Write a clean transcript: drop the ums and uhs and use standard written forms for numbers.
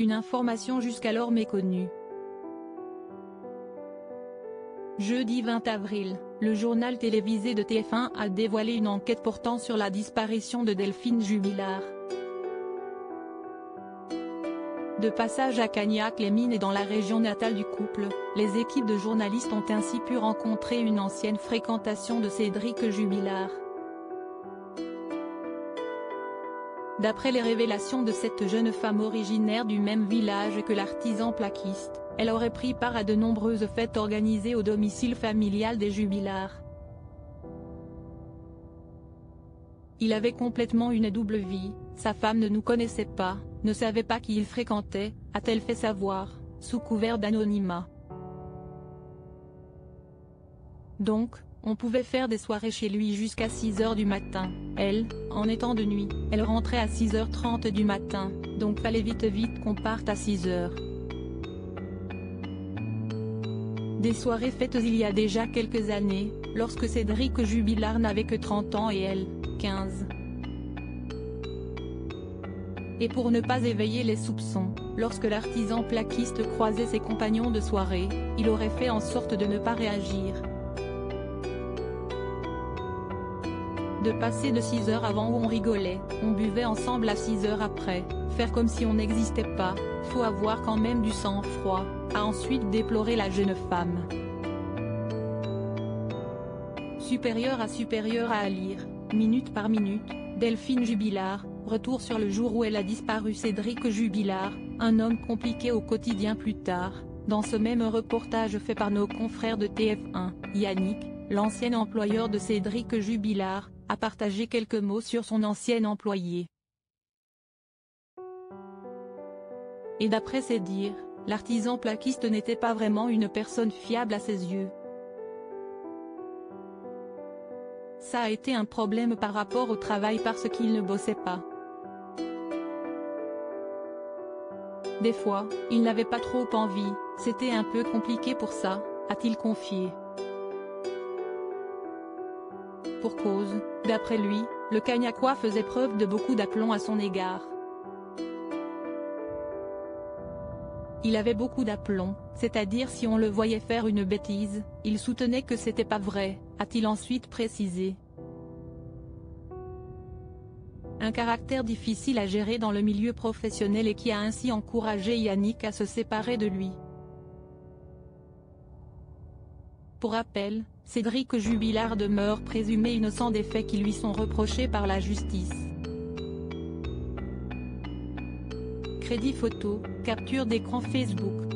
une information jusqu'alors méconnue. Jeudi 20 avril, le journal télévisé de TF1 a dévoilé une enquête portant sur la disparition de Delphine Jubilard. De passage à Cagnac-les-Mines et dans la région natale du couple, les équipes de journalistes ont ainsi pu rencontrer une ancienne fréquentation de Cédric Jubilard. D'après les révélations de cette jeune femme originaire du même village que l'artisan plaquiste, elle aurait pris part à de nombreuses fêtes organisées au domicile familial des Jubilard. Il avait complètement une double vie, sa femme ne nous connaissait pas, ne savait pas qui il fréquentait, a-t-elle fait savoir, sous couvert d'anonymat. Donc, on pouvait faire des soirées chez lui jusqu'à 6 h du matin, elle, en étant de nuit, elle rentrait à 6 h 30 du matin, donc fallait vite qu'on parte à 6 h. Des soirées faites il y a déjà quelques années, lorsque Cédric Jubilard n'avait que 30 ans et elle, 15. Et pour ne pas éveiller les soupçons, lorsque l'artisan plaquiste croisait ses compagnons de soirée, il aurait fait en sorte de ne pas réagir. De passer de 6 h avant où on rigolait, on buvait ensemble à 6 h après, faire comme si on n'existait pas, faut avoir quand même du sang-froid, a ensuite déploré la jeune femme. Supérieure à lire, minute par minute, Delphine Jubilard, retour sur le jour où elle a disparu. Cédric Jubilard, un homme compliqué au quotidien. Plus tard, dans ce même reportage fait par nos confrères de TF1, Yannick, l'ancien employeur de Cédric Jubilard, a partagé quelques mots sur son ancien employé. Et d'après ses dires, l'artisan plaquiste n'était pas vraiment une personne fiable à ses yeux. Ça a été un problème par rapport au travail parce qu'il ne bossait pas. Des fois, il n'avait pas trop envie, c'était un peu compliqué pour ça, a-t-il confié. Pour cause, d'après lui, le Cagnacois faisait preuve de beaucoup d'aplomb à son égard. Il avait beaucoup d'aplomb, c'est-à-dire si on le voyait faire une bêtise, il soutenait que c'était pas vrai, a-t-il ensuite précisé. Un caractère difficile à gérer dans le milieu professionnel et qui a ainsi encouragé Yannick à se séparer de lui. Pour rappel, Cédric Jubilard demeure présumé innocent des faits qui lui sont reprochés par la justice. Crédit photo, capture d'écran Facebook.